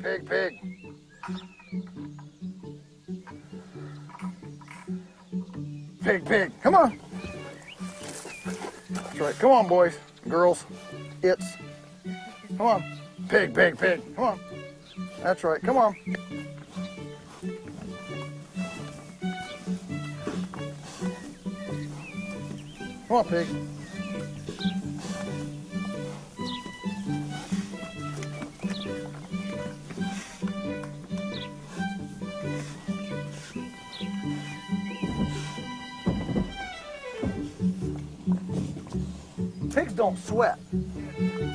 Pig, pig. Pig, pig, come on. That's right, come on, boys, girls, it's. Come on, pig, pig, pig, come on. That's right, come on. Come on, pig. Pigs don't sweat,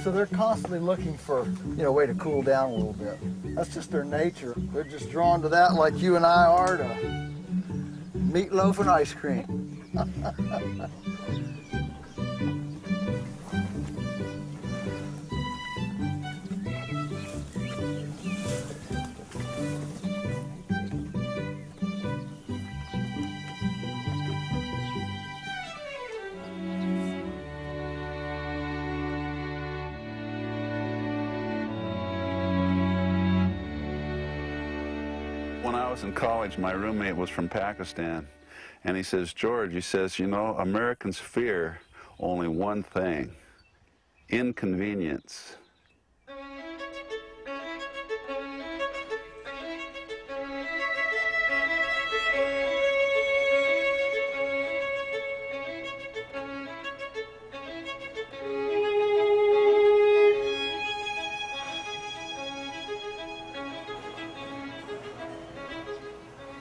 so they're constantly looking for, a way to cool down a little bit. That's just their nature. They're just drawn to that like you and I are to meatloaf and ice cream. When I was in college, my roommate was from Pakistan, and he says, George, he says, Americans fear only one thing, inconvenience.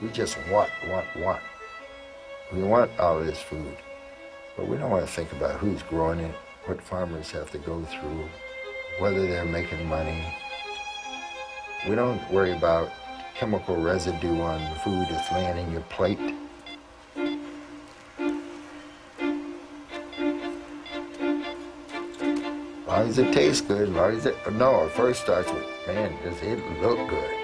We just want. We want all this food, but we don't want to think about who's growing it, what farmers have to go through, whether they're making money. We don't worry about chemical residue on the food that's laying in your plate. As long as it tastes good, as long as it first starts with, man, does it look good?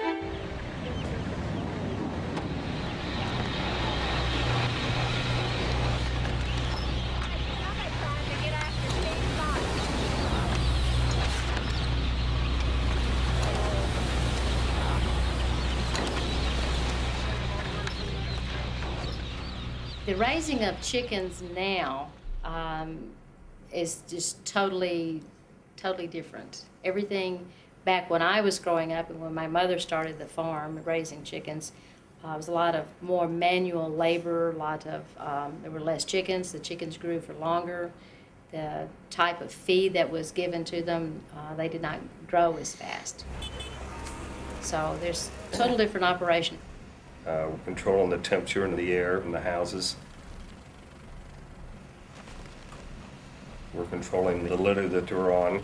The raising of chickens now is just totally different. Everything back when I was growing up and when my mother started the farm raising chickens, it was a lot of more manual labor, there were less chickens, the chickens grew for longer. The type of feed that was given to them, they did not grow as fast. So there's a total different operation. We're controlling the temperature in the air in the houses. We're controlling the litter that they're on.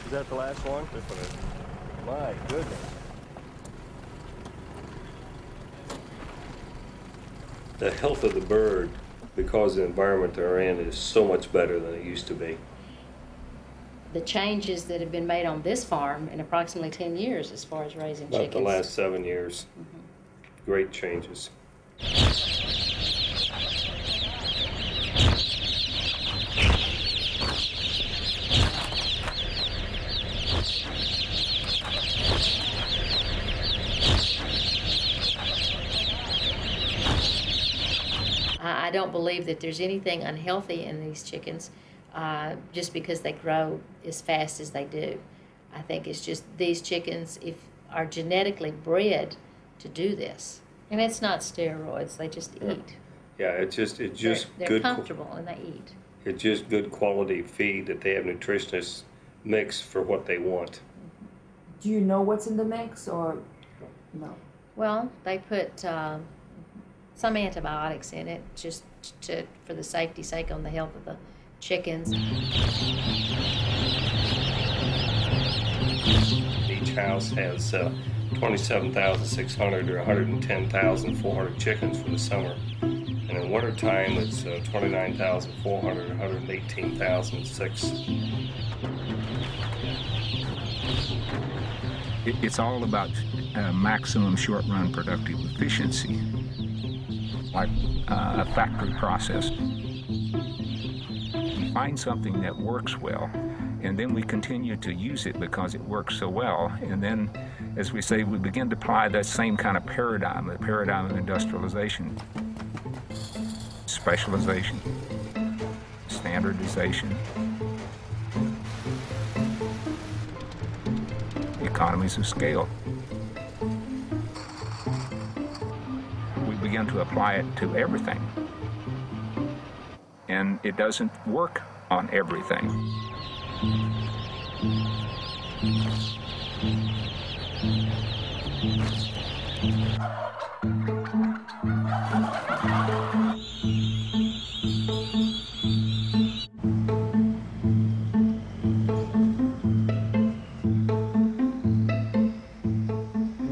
Is that the last one? This one is. My goodness. The health of the bird, because the environment they're in, is so much better than it used to be. The changes that have been made on this farm in approximately 10 years as far as raising About chickens. the last 7 years. Great changes. I don't believe that there's anything unhealthy in these chickens just because they grow as fast as they do. I think it's just these chickens are genetically bred to do this. And it's not steroids, they just eat. Yeah, it's just they're good. Comfortable and they eat. It's just good quality feed that they have nutritionists mix for what they want. Do you know what's in the mix or no? Well, they put some antibiotics in it just for the safety's sake on the health of the chickens. Each house has 27,600 or 110,400 chickens for the summer. And in wintertime, it's 29,400, 118,006. It's all about maximum short-run productive efficiency, like a factory process. You find something that works well, and then we continue to use it because it works so well. And then, as we say, we begin to apply that same kind of paradigm, the paradigm of industrialization, specialization, standardization, economies of scale. We begin to apply it to everything. And it doesn't work on everything.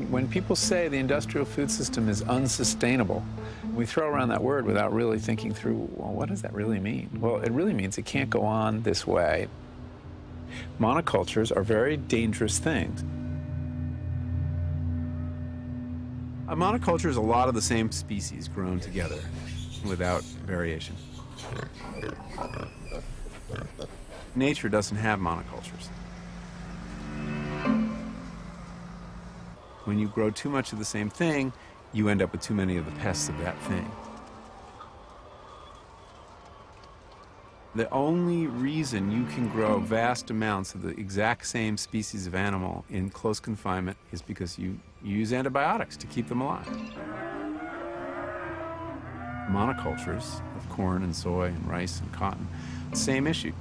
When people say the industrial food system is unsustainable, we throw around that word without really thinking through, well, what does that really mean? Well, it really means it can't go on this way. Monocultures are very dangerous things. A monoculture is a lot of the same species grown together without variation. Nature doesn't have monocultures. When you grow too much of the same thing, you end up with too many of the pests of that thing. The only reason you can grow vast amounts of the exact same species of animal in close confinement is because you use antibiotics to keep them alive. Monocultures of corn and soy and rice and cotton, same issue.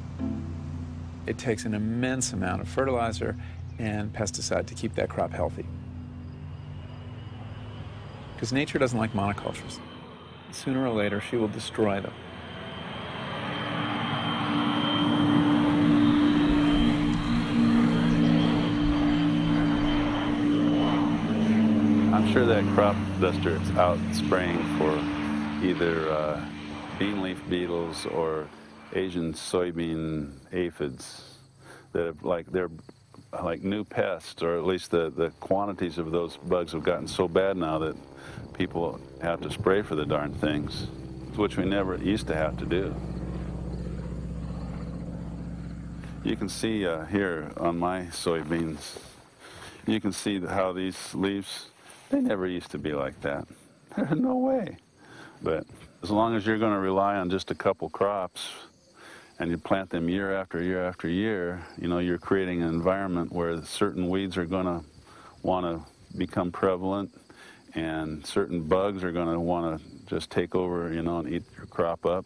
It takes an immense amount of fertilizer and pesticide to keep that crop healthy. Because nature doesn't like monocultures. Sooner or later, she will destroy them. I'm sure that crop duster is out spraying for either bean leaf beetles or Asian soybean aphids that have, they're like new pests, or at least the quantities of those bugs have gotten so bad now that people have to spray for the darn things, which we never used to have to do. You can see here on my soybeans, you can see how these leaves, they never used to be like that. No way. But as long as you're going to rely on just a couple crops and you plant them year after year after year, you know, you're creating an environment where certain weeds are going to want to become prevalent, and certain bugs are going to want to just take over, you know, and eat your crop up.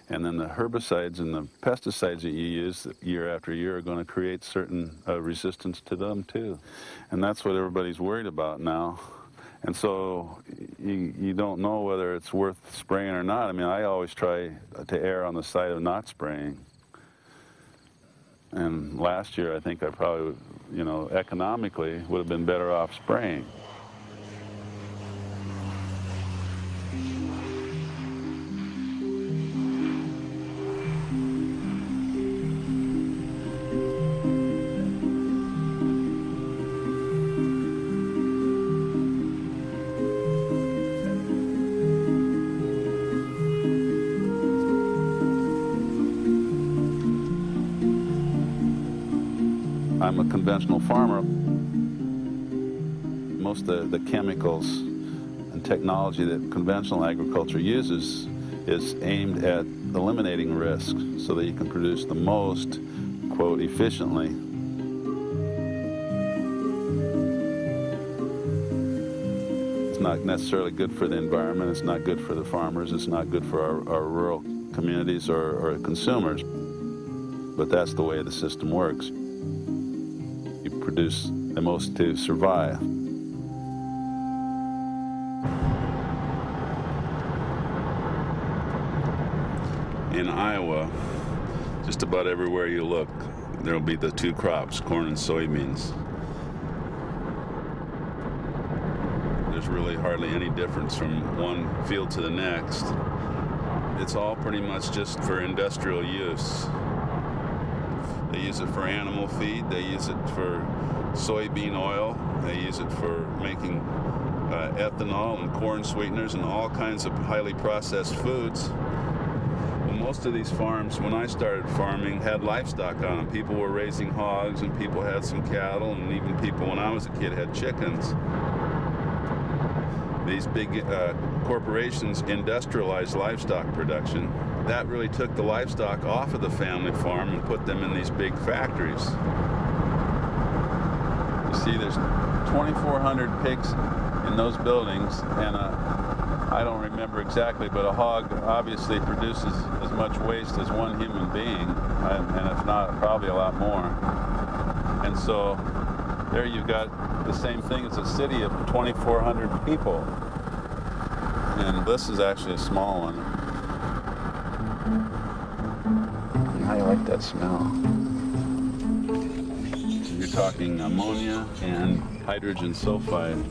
And then the herbicides and the pesticides that you use year after year are going to create certain resistance to them too. And that's what everybody's worried about now. And so you don't know whether it's worth spraying or not. I mean, I always try to err on the side of not spraying. And last year, I think I probably, you know, economically would have been better off spraying. I'm a conventional farmer. Most of the chemicals and technology that conventional agriculture uses is aimed at eliminating risk so that you can produce the most, quote, efficiently. It's not necessarily good for the environment, it's not good for the farmers, it's not good for our rural communities or consumers, but that's the way the system works. You produce the most to survive. In Iowa, just about everywhere you look, there'll be the two crops, corn and soybeans. There's really hardly any difference from one field to the next. It's all pretty much just for industrial use. They use it for animal feed, they use it for soybean oil, they use it for making ethanol and corn sweeteners and all kinds of highly processed foods. Most of these farms, when I started farming, had livestock on them. People were raising hogs, and people had some cattle, and even people, when I was a kid, had chickens. These big corporations industrialized livestock production. That really took the livestock off of the family farm and put them in these big factories. You see, there's 2,400 pigs in those buildings, and I don't remember exactly, but a hog obviously produces as much waste as one human being, and if not, probably a lot more. And so there you've got the same thing as a city of 2,400 people. And this is actually a small one. How do you like that smell? You're talking ammonia and hydrogen sulfide.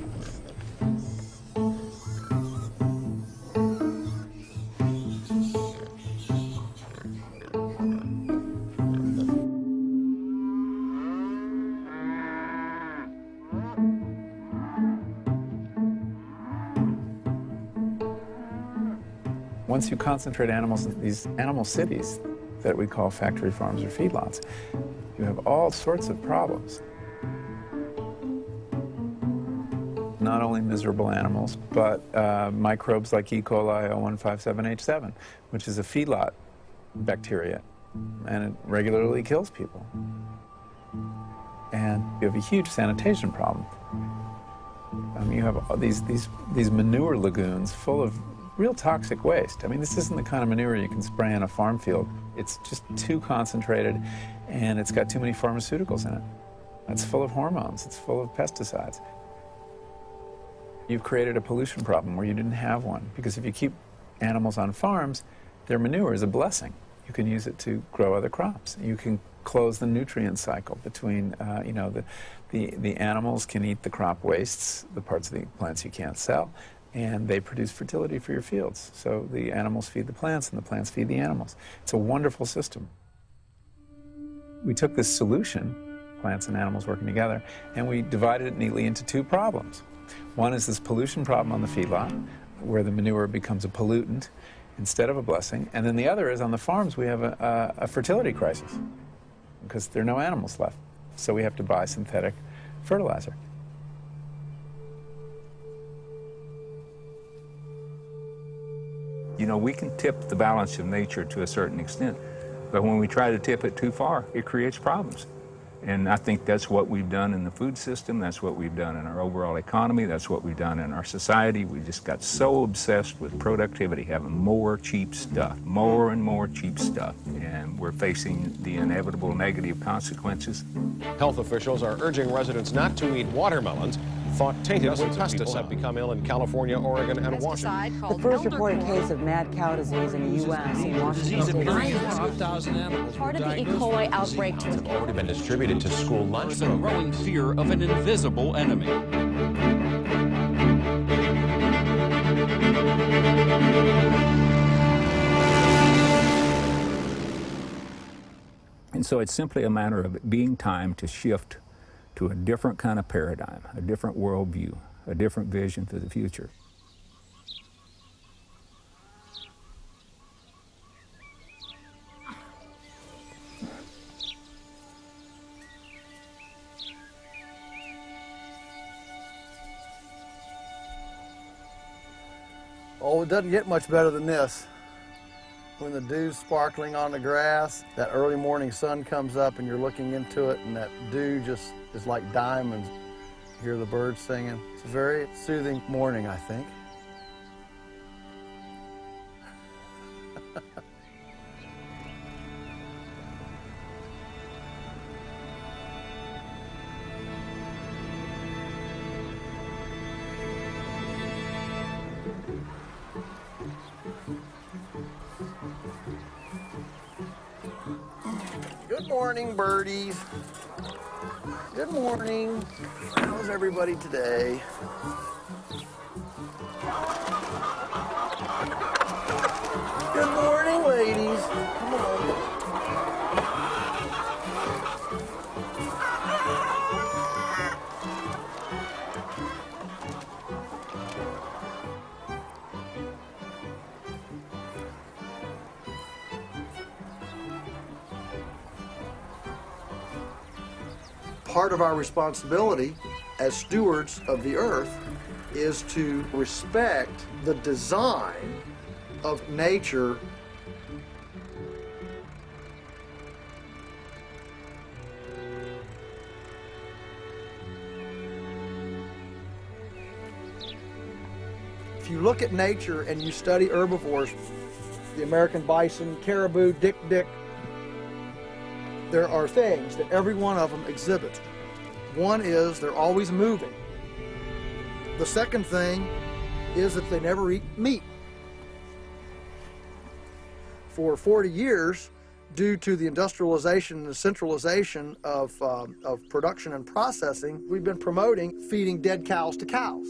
Once you concentrate animals in these animal cities that we call factory farms or feedlots, you have all sorts of problems. Not only miserable animals, but microbes like E. coli 0157H7, which is a feedlot bacteria, and it regularly kills people. And you have a huge sanitation problem. You have these manure lagoons full of real toxic waste. I mean, this isn't the kind of manure you can spray in a farm field. It's just too concentrated, and it's got too many pharmaceuticals in it. It's full of hormones. It's full of pesticides. You've created a pollution problem where you didn't have one, because if you keep animals on farms, their manure is a blessing. You can use it to grow other crops. You can close the nutrient cycle between, you know, the animals can eat the crop wastes, the parts of the plants you can't sell, and they produce fertility for your fields. So the animals feed the plants, and the plants feed the animals. It's a wonderful system. We took this solution, plants and animals working together, and we divided it neatly into two problems. One is this pollution problem on the feedlot, where the manure becomes a pollutant instead of a blessing. And then the other is on the farms, we have a fertility crisis, because there are no animals left. So we have to buy synthetic fertilizer. You know, we can tip the balance of nature to a certain extent, but when we try to tip it too far, it creates problems. And I think that's what we've done in the food system, that's what we've done in our overall economy, that's what we've done in our society. We just got so obsessed with productivity, having more cheap stuff, more and more cheap stuff, and we're facing the inevitable negative consequences. Health officials are urging residents not to eat watermelons thought tainted with pesticides. Have become ill in California, Oregon, and Washington. The first reported case of mad cow disease in the U.S. in Washington State. Part of the E. coli outbreak has already been distributed to school lunch. The growing fear of an invisible enemy. And so it's simply a matter of it being time to shift to a different kind of paradigm, a different worldview, a different vision for the future. Oh, it doesn't get much better than this. When the dew's sparkling on the grass, that early morning sun comes up and you're looking into it, and that dew just is like diamonds. You hear the birds singing. It's a very soothing morning, I think. Good morning, birdies. Good morning. How's everybody today? Good morning, ladies. Come on. part of our responsibility as stewards of the earth is to respect the design of nature. If you look at nature and you study herbivores, the American bison, caribou, dick, there are things that every one of them exhibits. One is they're always moving. The second thing is that they never eat meat. For 40 years, due to the industrialization and the centralization of production and processing, we've been promoting feeding dead cows to cows.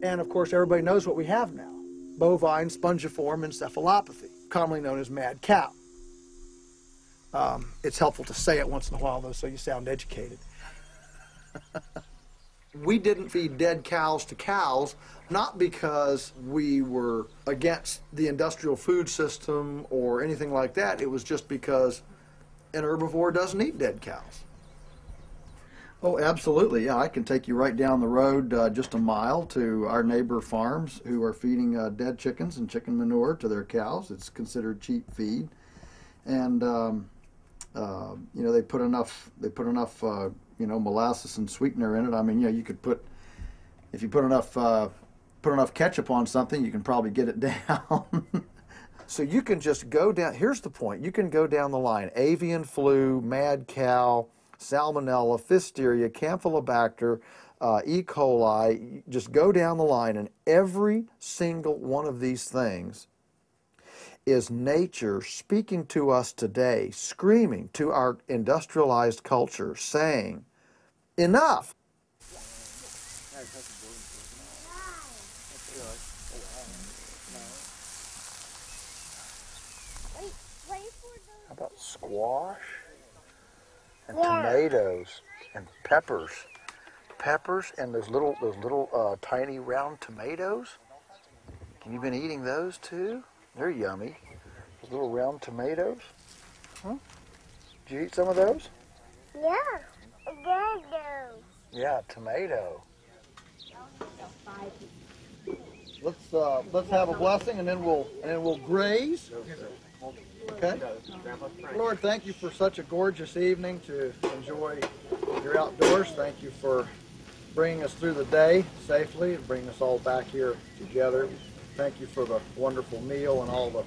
And of course, everybody knows what we have now: bovine spongiform encephalopathy, commonly known as mad cow. It's helpful to say it once in a while, though, so you sound educated. We didn't feed dead cows to cows, not because we were against the industrial food system or anything like that. It was just because an herbivore doesn't eat dead cows. Oh, absolutely. Yeah, I can take you right down the road just a mile to our neighbor farms who are feeding dead chickens and chicken manure to their cows. It's considered cheap feed, and you know, they put enough you know, molasses and sweetener in it. I mean, you know, you could put, if you put enough ketchup on something, you can probably get it down. So you can just go down. Here's the point: you can go down the line: avian flu, mad cow, Salmonella, Pfiesteria, Campylobacter, E. coli. Just go down the line, and every single one of these things is nature speaking to us today, screaming to our industrialized culture, saying, enough. How about squash? And tomatoes and peppers. Peppers and those little tiny round tomatoes. Have you been eating those too? They're yummy. Those little round tomatoes. Huh? Did you eat some of those? Yeah, tomato. Yeah, tomato. Let's have a blessing, and then we'll graze. Okay. Lord, thank you for such a gorgeous evening to enjoy your outdoors. Thank you for bringing us through the day safely and bringing us all back here together. Thank you for the wonderful meal and all the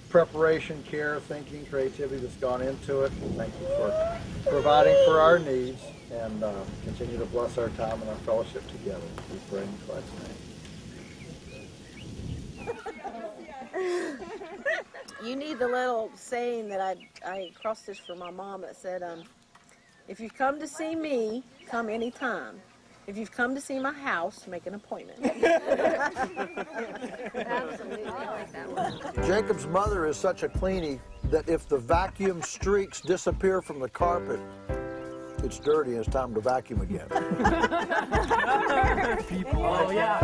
preparation, care, thinking, creativity that's gone into it. Thank you for providing for our needs, and continue to bless our time and our fellowship together. We pray in Christ's name. You need the little saying that I cross-stitched for my mom that said, if you've come to see me, come anytime. If you've come to see my house, make an appointment. Absolutely, I like that one. Jacob's mother is such a cleanie that if the vacuum streaks disappear from the carpet, it's dirty and it's time to vacuum again. Oh, yeah.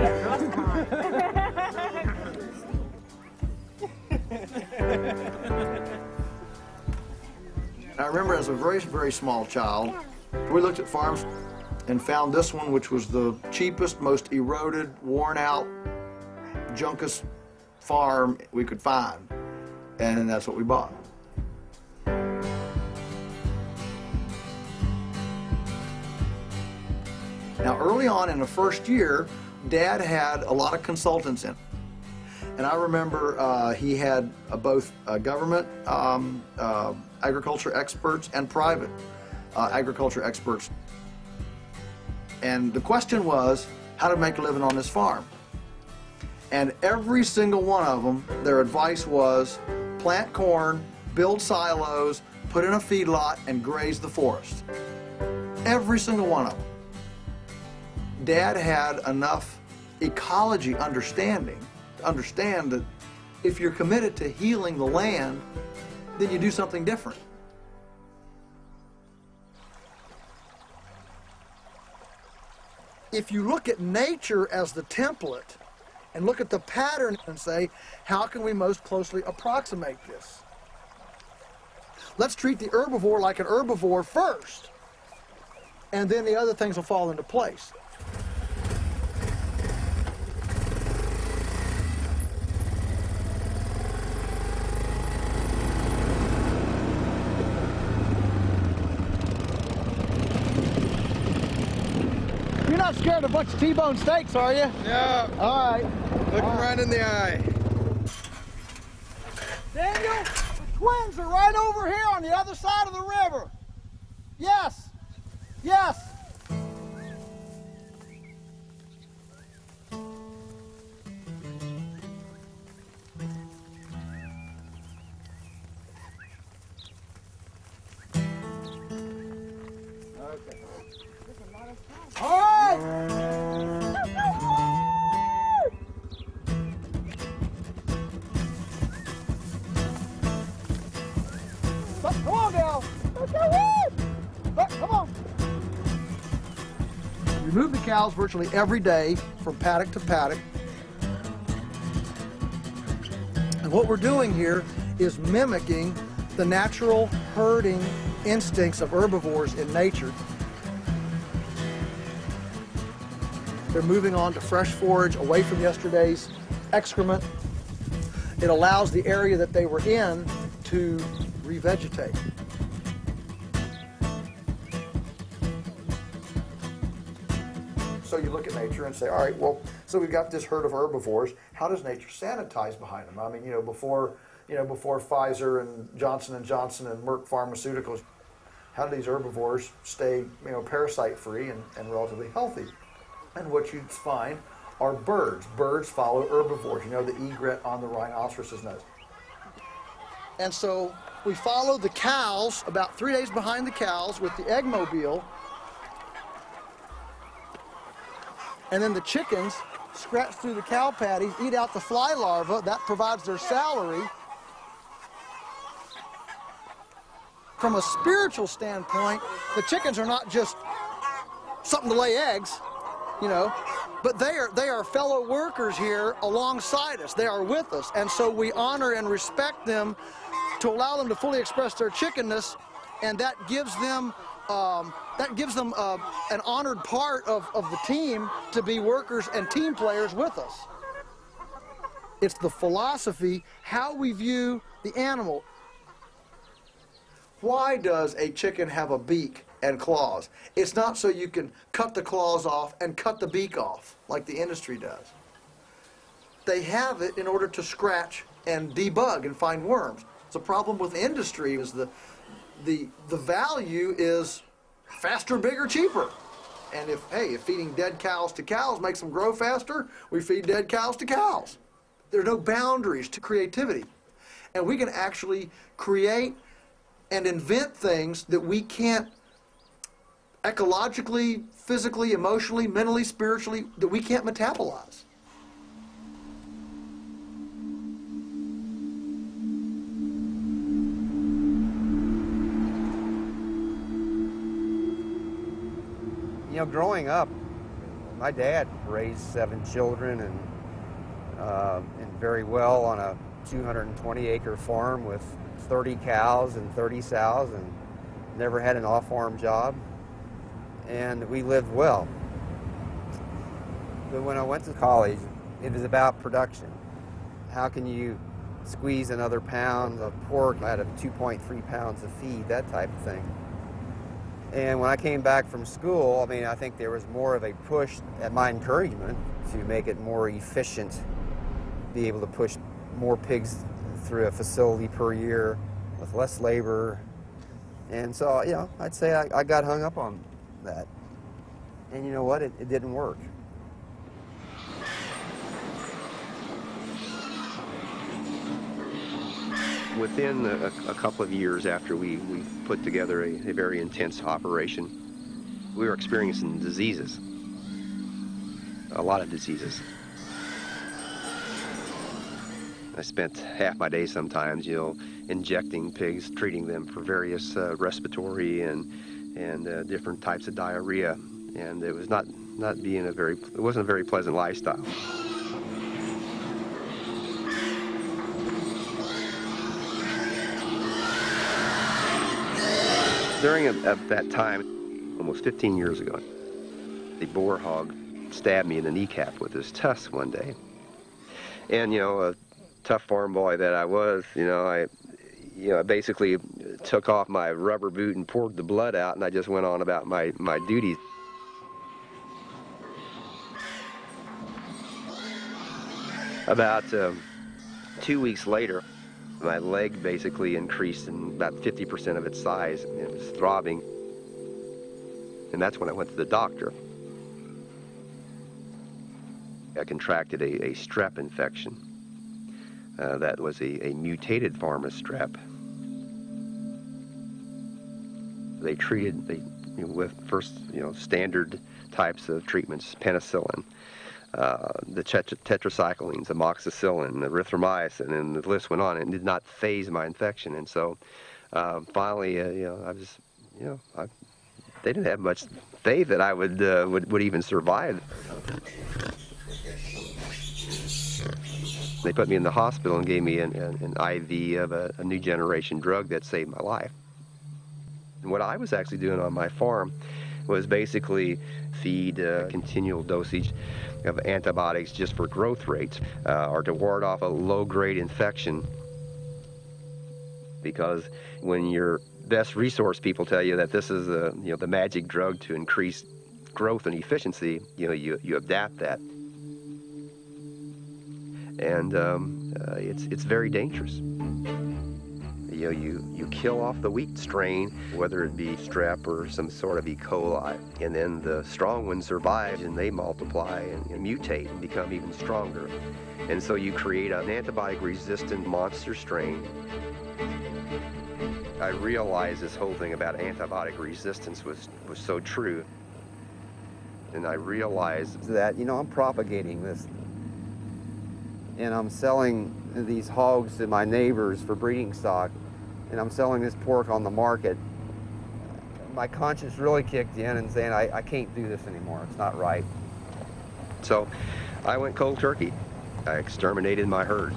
I remember as a very, very small child, we looked at farms and found this one, which was the cheapest, most eroded, worn out, junkus farm we could find. And that's what we bought. Now, early on in the first year, Dad had a lot of consultants in. And I remember he had both government agriculture experts and private agriculture experts. And the question was how to make a living on this farm. And every single one of them, their advice was plant corn, build silos, put in a feedlot, and graze the forest. Every single one of them. Dad had enough ecology understanding to understand that if you're committed to healing the land, then you do something different. If you look at nature as the template, and look at the pattern and say, how can we most closely approximate this? Let's treat the herbivore like an herbivore first, and then the other things will fall into place. You're not scared of a bunch of T-bone steaks, are you? No. All right. Look them right in the eye. Daniel, the twins are right over here on the other side of the river. Yes. Yes. Okay. All right. Come on now. Come on. We move the cows virtually every day from paddock to paddock. And what we're doing here is mimicking the natural herding instincts of herbivores in nature. They're moving on to fresh forage away from yesterday's excrement. It allows the area that they were in to revegetate. So you look at nature and say, all right, well, so we've got this herd of herbivores. How does nature sanitize behind them? I mean, before Pfizer and Johnson & Johnson and Merck Pharmaceuticals, how do these herbivores stay, parasite-free and relatively healthy? And what you'd find are birds. Birds follow herbivores. The egret on the rhinoceros's nose. And so we follow the cows, about 3 days behind the cows, with the eggmobile. And then the chickens scratch through the cow patties, eat out the fly larvae. That provides their salary. From a spiritual standpoint, the chickens are not just something to lay eggs, but they are fellow workers here alongside us. They are with us, and so we honor and respect them to allow them to fully express their chickenness, and that gives them an honored part of the team to be workers and team players with us. It's the philosophy, how we view the animal. Why does a chicken have a beak and claws? It's not so you can cut the claws off and cut the beak off like the industry does. They have it in order to scratch and debug and find worms. The problem with industry is the value is faster, bigger, cheaper. And if feeding dead cows to cows makes them grow faster, we feed dead cows to cows. There are no boundaries to creativity. And we can actually create and invent things that we can't ecologically, physically, emotionally, mentally, spiritually, that we can't metabolize. Growing up, my dad raised 7 children and very well on a 220-acre farm with 30 cows and 30 sows, and never had an off-farm job, and we lived well. But when I went to college, it was about production. How can you squeeze another pound of pork out of 2.3 pounds of feed, that type of thing. And when I came back from school, I think there was more of a push at my encouragement to make it more efficient, be able to push more pigs through a facility per year with less labor. And so, I'd say I got hung up on that. And you know what? It didn't work. Within a couple of years after we put together a very intense operation, we were experiencing diseases, a lot of diseases. I spent half my day sometimes, injecting pigs, treating them for various respiratory and different types of diarrhea, and it was it wasn't a very pleasant lifestyle. During that time, almost 15 years ago, the boar hog stabbed me in the kneecap with his tusk one day. And, you know, a tough farm boy that I was, I basically took off my rubber boot and poured the blood out, and I just went on about my duties. About 2 weeks later, my leg basically increased in about 50% of its size. It was throbbing. And that's when I went to the doctor. I contracted a strep infection. That was a mutated form of strep. They treated with first, standard types of treatments, penicillin, the tetracyclines, amoxicillin, erythromycin, and the list went on. And it did not phase my infection. And so finally, I was, they didn't have much faith that I would even survive. They put me in the hospital and gave me an IV of a new generation drug that saved my life. And what I was actually doing on my farm was basically feed continual dosage of antibiotics just for growth rates or to ward off a low-grade infection. Because when your best resource people tell you that this is the magic drug to increase growth and efficiency, you adapt that. And it's very dangerous. You kill off the weak strain, whether it be strep or some sort of E. coli, and then the strong ones survive and they multiply and mutate and become even stronger. And so you create an antibiotic-resistant monster strain. I realized this whole thing about antibiotic resistance was so true. And I realized that, I'm propagating this. And I'm selling these hogs to my neighbors for breeding stock, and I'm selling this pork on the market. My conscience really kicked in and saying, I can't do this anymore. It's not right. So I went cold turkey. I exterminated my herd.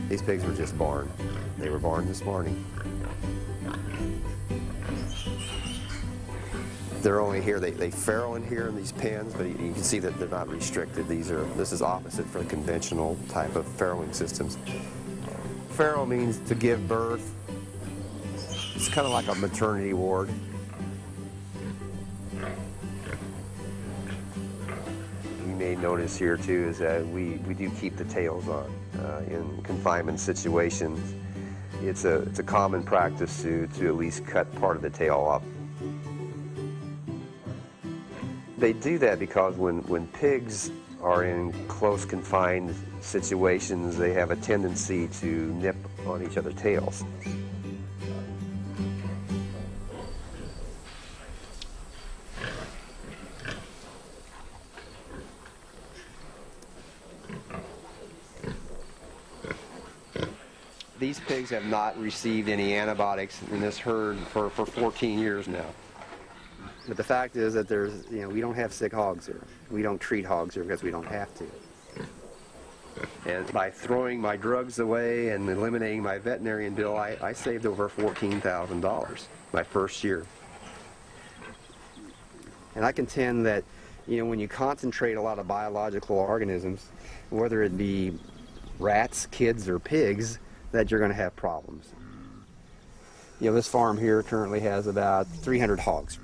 These pigs were just born. They were born this morning. They're only here, they farrow in here in these pens, but you can see that they're not restricted. This is opposite for the conventional type of farrowing systems. Farrow means to give birth. It's kind of like a maternity ward. You may notice here too is that we do keep the tails on in confinement situations. It's a common practice to at least cut part of the tail off. They do that because when pigs are in close confined situations, they have a tendency to nip on each other's tails. These pigs have not received any antibiotics in this herd for 14 years now. But the fact is that we don't have sick hogs here. We don't treat hogs here because we don't have to. And by throwing my drugs away and eliminating my veterinarian bill, I saved over $14,000 my first year. And I contend that, when you concentrate a lot of biological organisms, whether it be rats, kids, or pigs, that you're going to have problems. This farm here currently has about 300 hogs.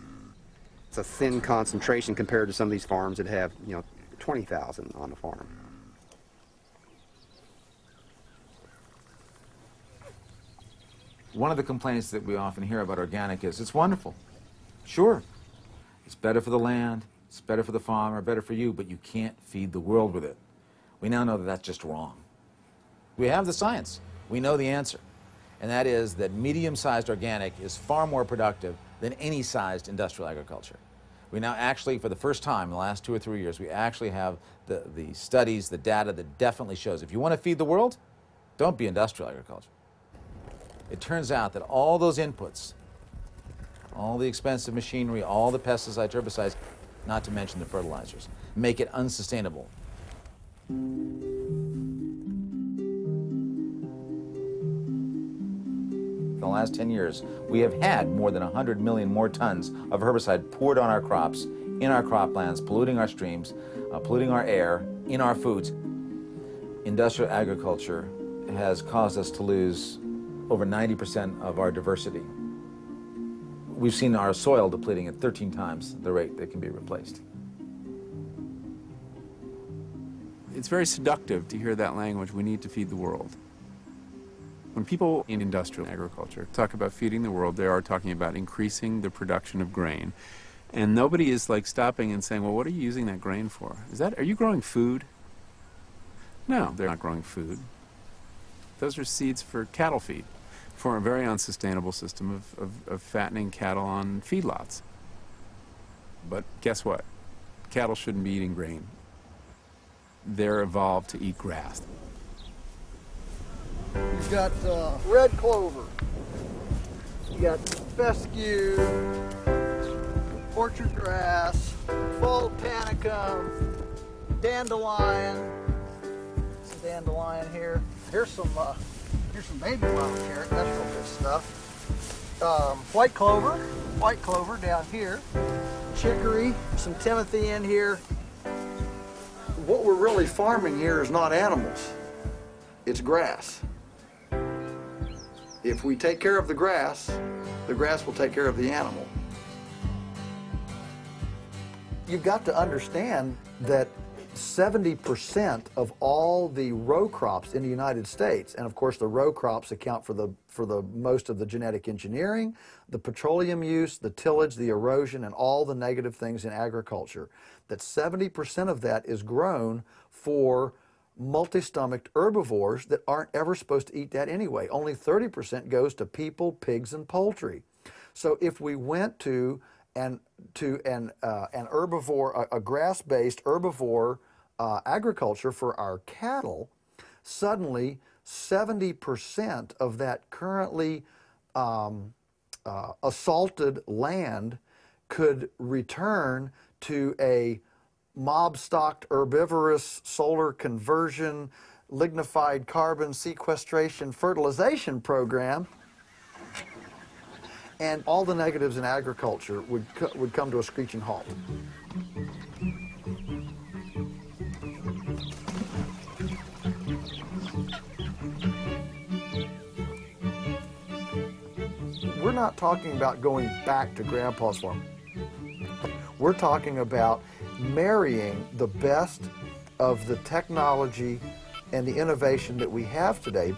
It's a thin concentration compared to some of these farms that have, 20,000 on the farm. One of the complaints that we often hear about organic is, it's wonderful. Sure, it's better for the land, it's better for the farmer, better for you, but you can't feed the world with it. We now know that that's just wrong. We have the science. We know the answer. And that is that medium-sized organic is far more productive than any sized industrial agriculture. We now actually, for the first time in the last 2 or 3 years, we actually have the studies, the data that definitely shows if you want to feed the world, don't be industrial agriculture. It turns out that all those inputs all the expensive machinery, all the pesticides, herbicides, not to mention the fertilizers. Make it unsustainable. In the last 10 years, we have had more than 100 million more tons of herbicide poured on our crops, in our croplands, polluting our streams, polluting our air, in our foods. Industrial agriculture has caused us to lose over 90% of our diversity. We've seen our soil depleting at 13 times the rate that can be replaced. It's very seductive to hear that language, we need to feed the world. When people in industrial agriculture talk about feeding the world, they are talking about increasing the production of grain. And nobody is like stopping and saying, well, what are you using that grain for? Are you growing food? No, they're not growing food. Those are seeds for cattle feed, for a very unsustainable system of fattening cattle on feedlots. But guess what? Cattle shouldn't be eating grain. They're evolved to eat grass. You've got red clover. You got fescue, orchard grass, fall panicum, dandelion. Some dandelion here. Here's some baby wild carrot. That's real good stuff. White clover down here. Chicory, some timothy in here. What we're really farming here is not animals. It's grass. If we take care of the grass will take care of the animal. You've got to understand that 70% of all the row crops in the United States, and of course the row crops account for the most of the genetic engineering, the petroleum use, the tillage, the erosion, and all the negative things in agriculture, that 70% of that is grown for multi-stomached herbivores that aren't ever supposed to eat that anyway. Only 30% goes to people, pigs, and poultry. So if we went to an herbivore, a grass-based herbivore agriculture for our cattle, suddenly 70% of that currently assaulted land could return to a mob-stocked herbivorous solar conversion, lignified carbon sequestration fertilization program, and all the negatives in agriculture would come to a screeching halt. We're not talking about going back to Grandpa's farm. We're talking about marrying the best of the technology and the innovation that we have today,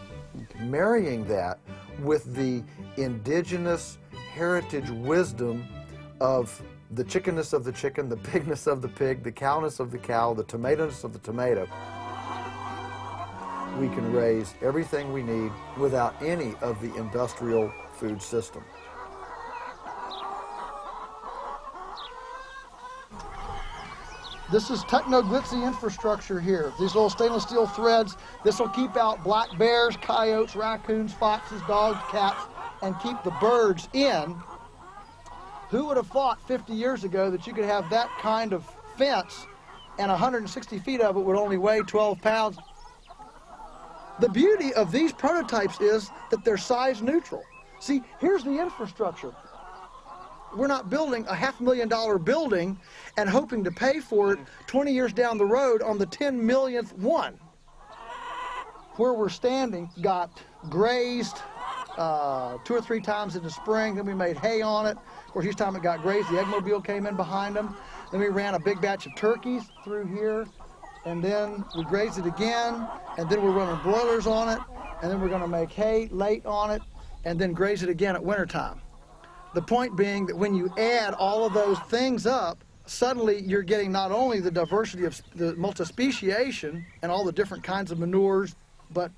marrying that with the indigenous heritage wisdom of the chickenness of the chicken, the pigness of the pig, the cowness of the cow, the tomatoness of the tomato. We can raise everything we need without any of the industrial food system. This is techno-glitzy infrastructure here. These little stainless steel threads, this will keep out black bears, coyotes, raccoons, foxes, dogs, cats, and keep the birds in. Who would have thought 50 years ago that you could have that kind of fence and 160 feet of it would only weigh 12 pounds? The beauty of these prototypes is that they're size neutral. See, here's the infrastructure. We're not building a $500,000 building and hoping to pay for it 20 years down the road on the 10 millionth one. Where we're standing got grazed 2 or 3 times in the spring, then we made hay on it. Of course, each time it got grazed, the eggmobile came in behind them. Then we ran a big batch of turkeys through here, and then we grazed it again, and then we're running broilers on it, and then we're going to make hay late on it, and then graze it again at wintertime. The point being that when you add all of those things up, suddenly you're getting not only the diversity of the multispeciation and all the different kinds of manures, but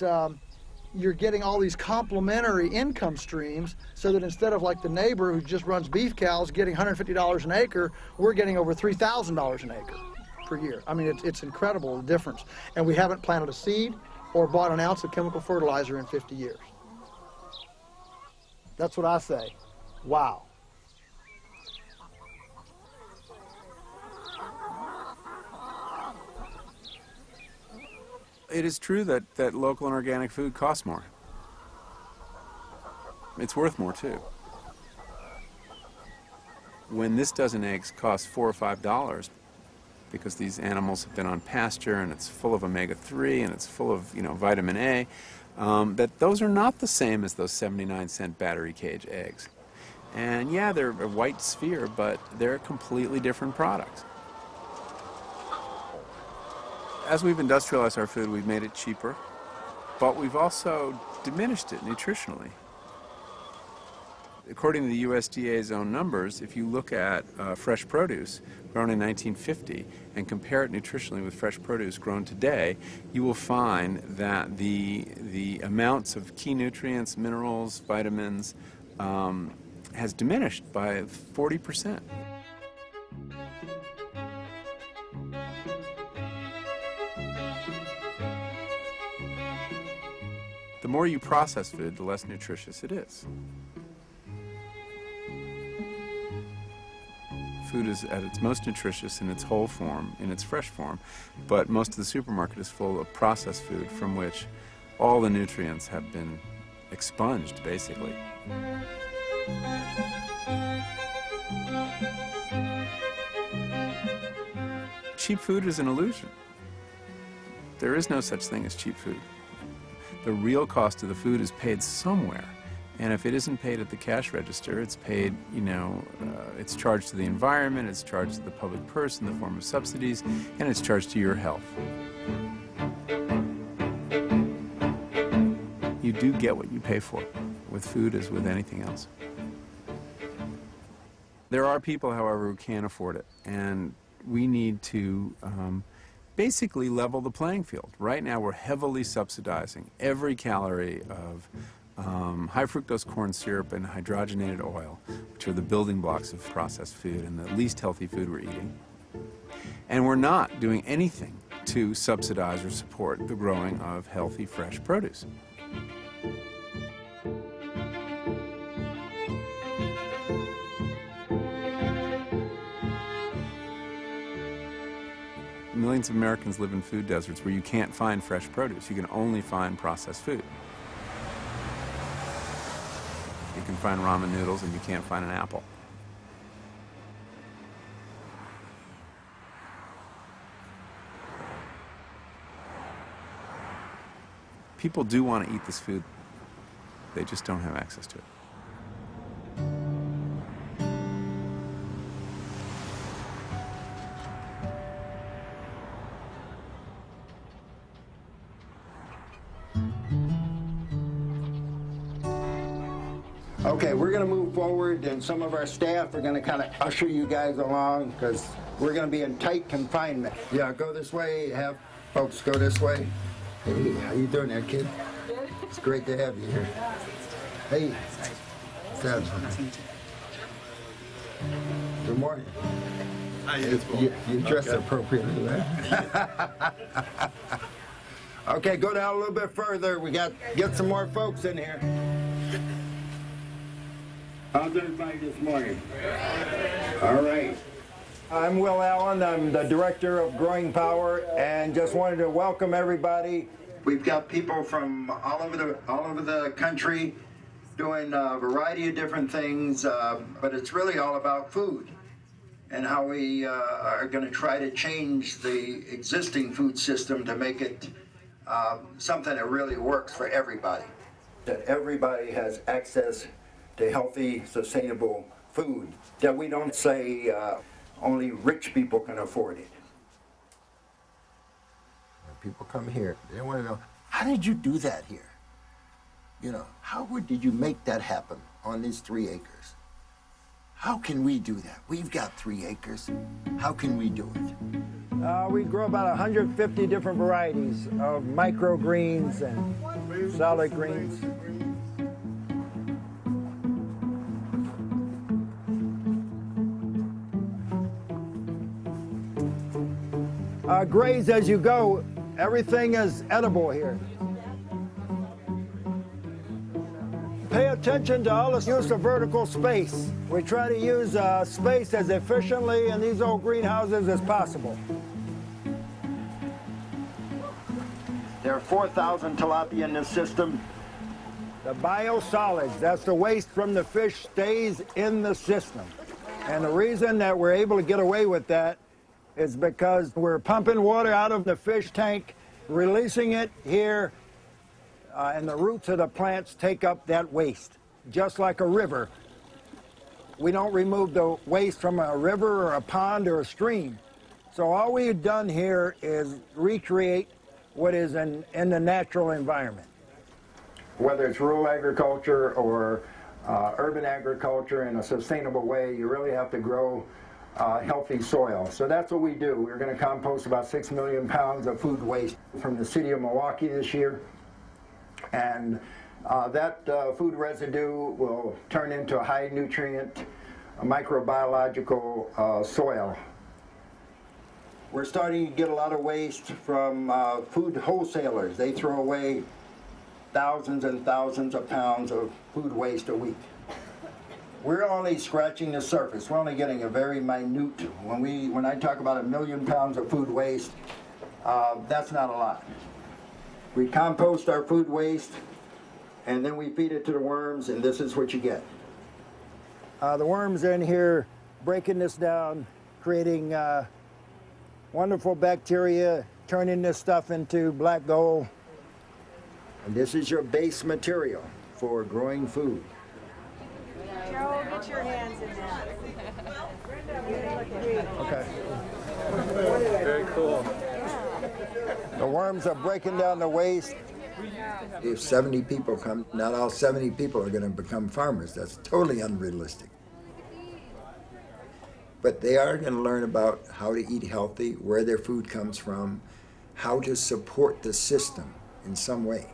you're getting all these complementary income streams, so that instead of like the neighbor who just runs beef cows getting $150 an acre, we're getting over $3,000 an acre per year. I mean, it's incredible, the difference. And we haven't planted a seed or bought an ounce of chemical fertilizer in 50 years. That's what I say. Wow. it is true that local and organic food costs more. It's worth more, too. When this dozen eggs costs $4 or $5, because these animals have been on pasture and it's full of omega-3 and it's full of, vitamin A, that those are not the same as those 79-cent battery cage eggs. And yeah, they're a white sphere, but they're completely different products. As we've industrialized our food, we've made it cheaper, but we've also diminished it nutritionally. According to the USDA's own numbers, if you look at fresh produce grown in 1950 and compare it nutritionally with fresh produce grown today, you will find that the amounts of key nutrients, minerals, vitamins, has diminished by 40%. The more you process food, the less nutritious it is. Food is at its most nutritious in its whole form, in its fresh form, but most of the supermarket is full of processed food from which all the nutrients have been expunged, basically. Cheap food is an illusion. There is no such thing as cheap food. The real cost of the food is paid somewhere. And if it isn't paid at the cash register, it's paid, it's charged to the environment, it's charged to the public purse in the form of subsidies, and it's charged to your health. You do get what you pay for, with food as with anything else. There are people, however, who can't afford it, and we need to basically level the playing field. Right now, we're heavily subsidizing every calorie of high fructose corn syrup and hydrogenated oil, which are the building blocks of processed food and the least healthy food we're eating. And we're not doing anything to subsidize or support the growing of healthy, fresh produce. Millions of Americans live in food deserts where you can't find fresh produce. You can only find processed food. You can find ramen noodles and you can't find an apple. People do want to eat this food. They just don't have access to it. Okay, we're going to move forward, and some of our staff are going to kind of usher you guys along because we're going to be in tight confinement. Yeah, go this way. Have folks go this way. Hey, how you doing there, kid? It's great to have you here. Hey, good morning. Hi, you dressed appropriately, right? Okay, go down a little bit further. We got get some more folks in here. How's everybody this morning? All right. I'm Will Allen. I'm the Director of Growing Power, and just wanted to welcome everybody. We've got people from all over the country doing a variety of different things, but it's really all about food and how we are going to try to change the existing food system to make it something that really works for everybody. That everybody has access to healthy, sustainable food, that we don't say only rich people can afford it. When people come here, they want to know, how did you do that here? You know, how did you make that happen on these 3 acres? How can we do that? We've got 3 acres. How can we do it? We grow about 150 different varieties of microgreens and salad greens. Graze as you go. Everything is edible here. Pay attention to all the use of vertical space. We try to use space as efficiently in these old greenhouses as possible. There 4,000 tilapia in this system. The biosolids, that's the waste from the fish, stays in the system. And the reason that we're able to get away with that is because we're pumping water out of the fish tank, releasing it here, and the roots of the plants take up that waste, just like a river. We don't remove the waste from a river or a pond or a stream. So all we've done here is recreate what is in the natural environment. Whether it's rural agriculture or urban agriculture in a sustainable way, you really have to grow healthy soil. So that's what we do. We're going to compost about 6 million pounds of food waste from the city of Milwaukee this year. And that food residue will turn into a high nutrient, microbiological soil. We're starting to get a lot of waste from food wholesalers. They throw away thousands and thousands of pounds of food waste a week. We're only scratching the surface. We're only getting a very minute. When I talk about 1 million pounds of food waste, that's not a lot. We compost our food waste, and then we feed it to the worms, and this is what you get. The worms are in here breaking this down, creating wonderful bacteria, turning this stuff into black gold. And this is your base material for growing food. Joe, get your hands in that. Okay. Very cool. The worms are breaking down the waste. If 70 people come, not all 70 people are going to become farmers. That's totally unrealistic. But they are going to learn about how to eat healthy, where their food comes from, how to support the system in some way.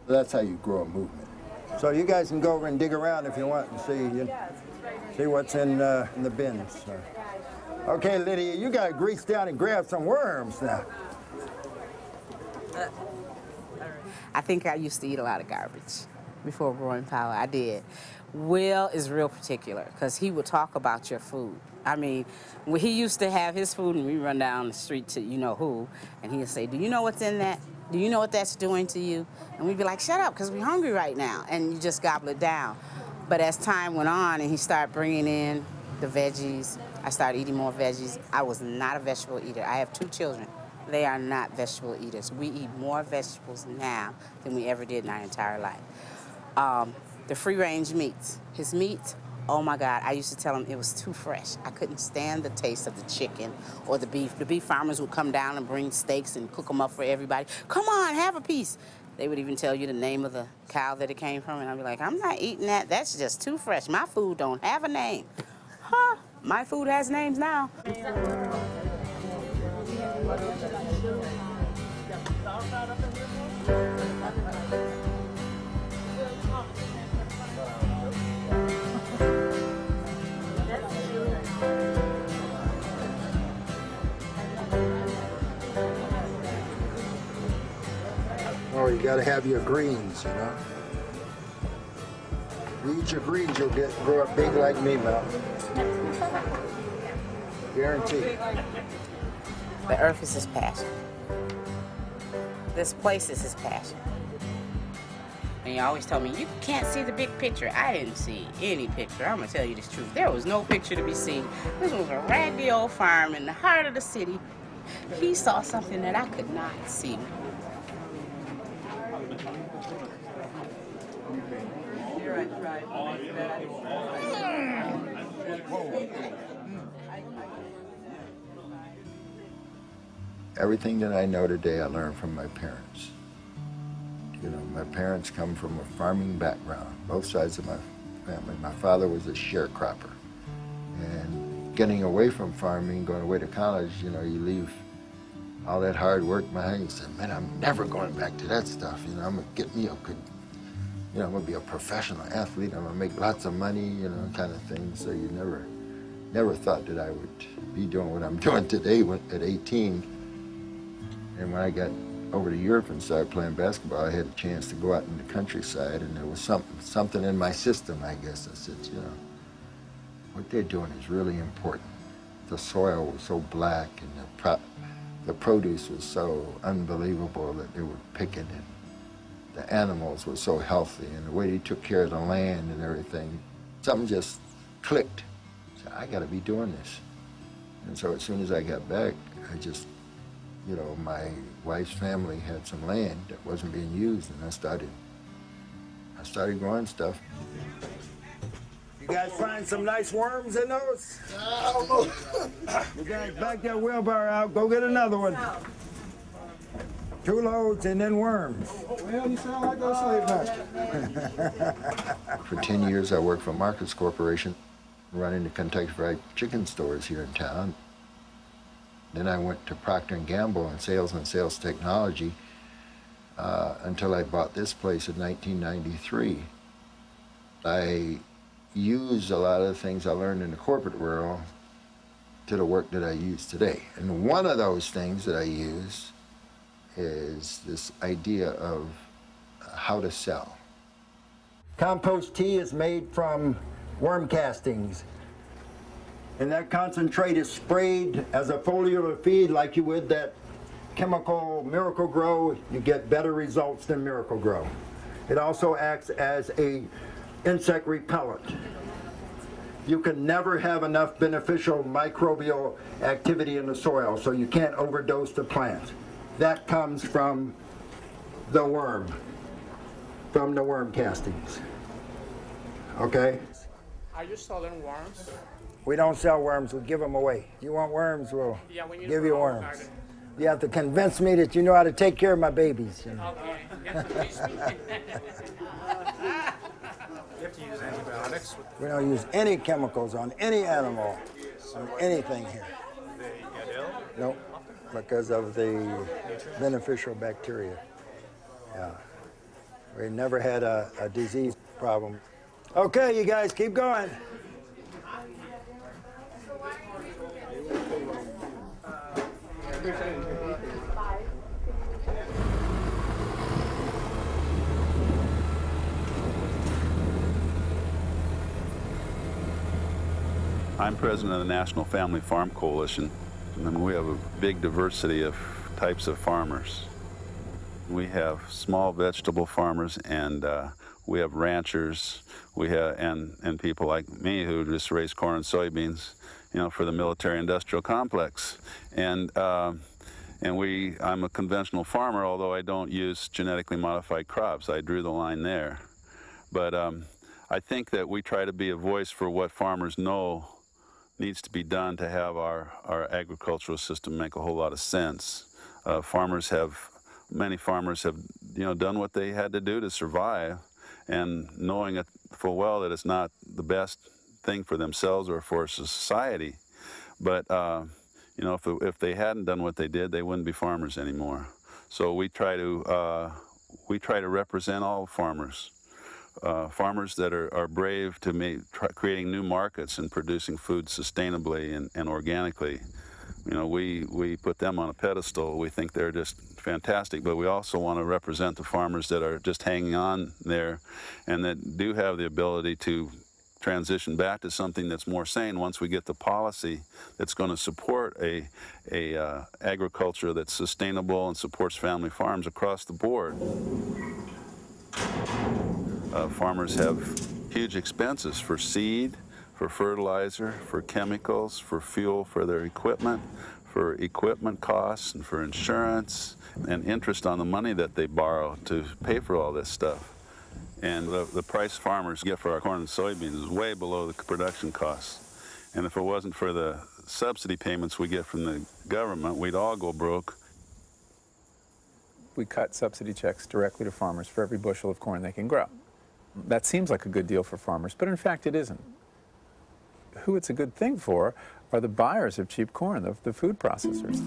That's how you grow a movement. So you guys can go over and dig around if you want and see what's in the bins. Okay, Lydia, you got to grease down and grab some worms now. I think I used to eat a lot of garbage before growing power. I did. Will is real particular because he would talk about your food. I mean, when he used to have his food and we run down the street to you know who, and he'd say, do you know what's in that? Do you know what that's doing to you? And we'd be like, shut up, because we're hungry right now. And you just gobble it down. But as time went on and he started bringing in the veggies, I started eating more veggies. I was not a vegetable eater. I have 2 children. They are not vegetable eaters. We eat more vegetables now than we ever did in our entire life. The free-range meats. His meat, oh my God, I used to tell him it was too fresh. I couldn't stand the taste of the chicken or the beef. The beef farmers would come down and bring steaks and cook them up for everybody. Come on, have a piece. They would even tell you the name of the cow that it came from, and I'd be like, I'm not eating that. That's just too fresh. My food don't have a name. Huh, my food has names now. Oh, you got to have your greens, you know. You eat your greens, you'll grow up big like me, Mel. Guaranteed. The earth is his passion. This place is his passion. And he always told me, you can't see the big picture. I didn't see any picture. I'm going to tell you the truth. There was no picture to be seen. This was a raggedy old farm in the heart of the city. He saw something that I could not see. Everything that I know today I learned from my parents. You know, my parents come from a farming background, both sides of my family. My father was a sharecropper. And getting away from farming, going away to college, you know, you leave all that hard work behind. You say, man, I'm never going back to that stuff. You know, I'm gonna get me a good, you know, I'm gonna be a professional athlete. I'm gonna make lots of money, you know, kind of thing. So you never thought that I would be doing what I'm doing today at 18. And when I got over to Europe and started playing basketball, I had a chance to go out in the countryside, and there was something in my system, I guess. I said, you know, what they're doing is really important. The soil was so black, and The produce was so unbelievable that they were picking it. The animals were so healthy, and the way they took care of the land and everything. Something just clicked. I said, I got to be doing this. And so as soon as I got back, I just, you know, my wife's family had some land that wasn't being used, and I started growing stuff. You guys find some nice worms in those? I don't know. You guys back that wheelbarrow out, go get another one. 2 loads and then worms. Well, you sound like a slave master. For 10 years, I worked for Markets Corporation, running the Kentucky Fried Chicken stores here in town. Then I went to Procter & Gamble in sales and sales technology until I bought this place in 1993. I use a lot of the things I learned in the corporate world to the work that I use today. And one of those things that I use is this idea of how to sell. Compost tea is made from worm castings. And that concentrate is sprayed as a foliar feed like you would that chemical Miracle Grow. You get better results than Miracle Grow. It also acts as a insect repellent. You can never have enough beneficial microbial activity in the soil, so you can't overdose the plant. That comes from the worm castings. Okay? Are you selling worms? We don't sell worms, we give them away. You want worms, we'll give you worms. You have to convince me that you know how to take care of my babies. You know? Okay. You have to teach me. You have to use antibiotics? We don't use any chemicals on any animal, on anything here. They get ill? Nope, because of the beneficial bacteria. Yeah. We never had a disease problem. Okay, you guys, keep going. I'm president of the National Family Farm Coalition, and we have a big diversity of types of farmers. We have small vegetable farmers, and we have ranchers, we have and people like me who just raise corn and soybeans, you know, for the military-industrial complex. And I'm a conventional farmer, although I don't use genetically modified crops. I drew the line there. But I think that we try to be a voice for what farmers know needs to be done to have our agricultural system make a whole lot of sense. Many farmers have, you know, done what they had to do to survive, and knowing it full well that it's not the best thing for themselves or for society. But you know, if they hadn't done what they did, they wouldn't be farmers anymore. So we try to represent all farmers. Farmers that are brave to creating new markets and producing food sustainably and organically. You know, we put them on a pedestal. We think they're just fantastic, but we also want to represent the farmers that are just hanging on there and that do have the ability to transition back to something that's more sane once we get the policy that's going to support a agriculture that's sustainable and supports family farms across the board. Farmers have huge expenses for seed, for fertilizer, for chemicals, for fuel for their equipment, for equipment costs, and for insurance, and interest on the money that they borrow to pay for all this stuff. And the price farmers get for our corn and soybeans is way below the production costs. And if it wasn't for the subsidy payments we get from the government, we'd all go broke. We cut subsidy checks directly to farmers for every bushel of corn they can grow. That seems like a good deal for farmers, but in fact it isn't. Who it's a good thing for are the buyers of cheap corn, the food processors.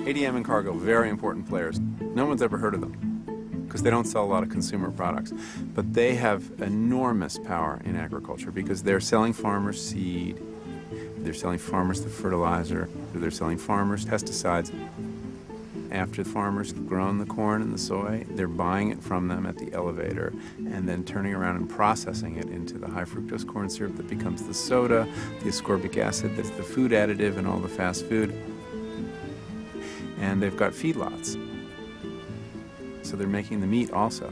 ADM and Cargill, very important players. No one's ever heard of them because they don't sell a lot of consumer products. But they have enormous power in agriculture because they're selling farmers seed, they're selling farmers the fertilizer, they're selling farmers pesticides. After the farmers have grown the corn and the soy, they're buying it from them at the elevator and then turning around and processing it into the high fructose corn syrup that becomes the soda, the ascorbic acid that's the food additive in all the fast food. And they've got feedlots. So they're making the meat also.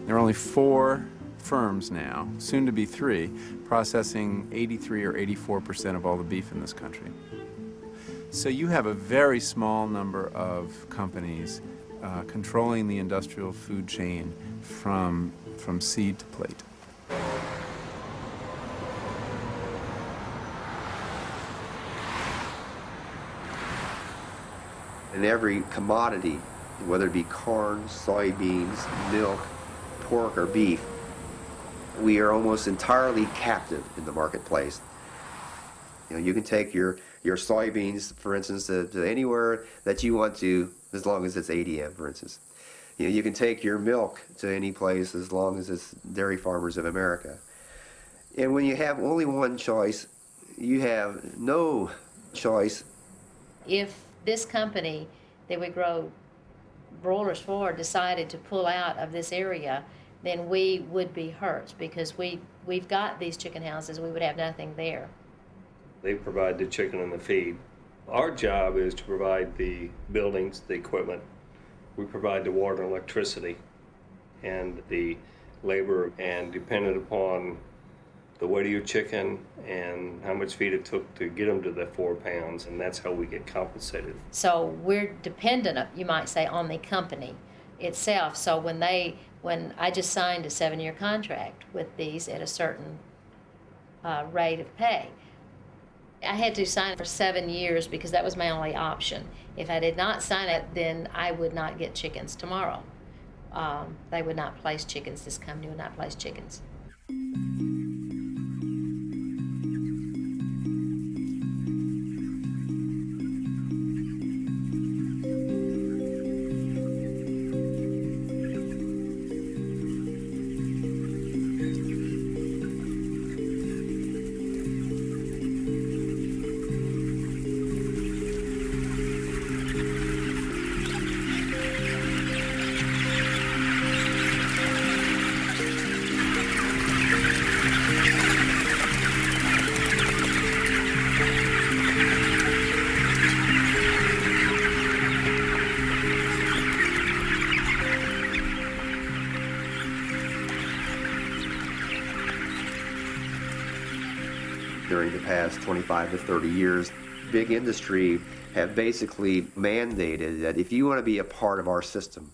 There are only 4 firms now, soon to be 3, processing 83 or 84% of all the beef in this country. So you have a very small number of companies controlling the industrial food chain from seed to plate. In every commodity, whether it be corn, soybeans, milk, pork, or beef, we are almost entirely captive in the marketplace. You know, you can take your soybeans, for instance, to anywhere that you want to, as long as it's ADM, for instance. You know, you can take your milk to any place as long as it's Dairy Farmers of America. And when you have only one choice, you have no choice. If this company that we grow broilers for decided to pull out of this area, then we would be hurt because we've got these chicken houses, we would have nothing there. They provide the chicken and the feed. Our job is to provide the buildings, the equipment. We provide the water and electricity and the labor, and dependent upon the weight of your chicken and how much feed it took to get them to the 4 pounds, and that's how we get compensated. So we're dependent, you might say, on the company itself. So when I just signed a 7-year contract with these at a certain rate of pay, I had to sign for 7 years because that was my only option. If I did not sign it, then I would not get chickens tomorrow. They would not place chickens. This company would not place chickens. During the past 25 to 30 years, big industry have basically mandated that if you want to be a part of our system,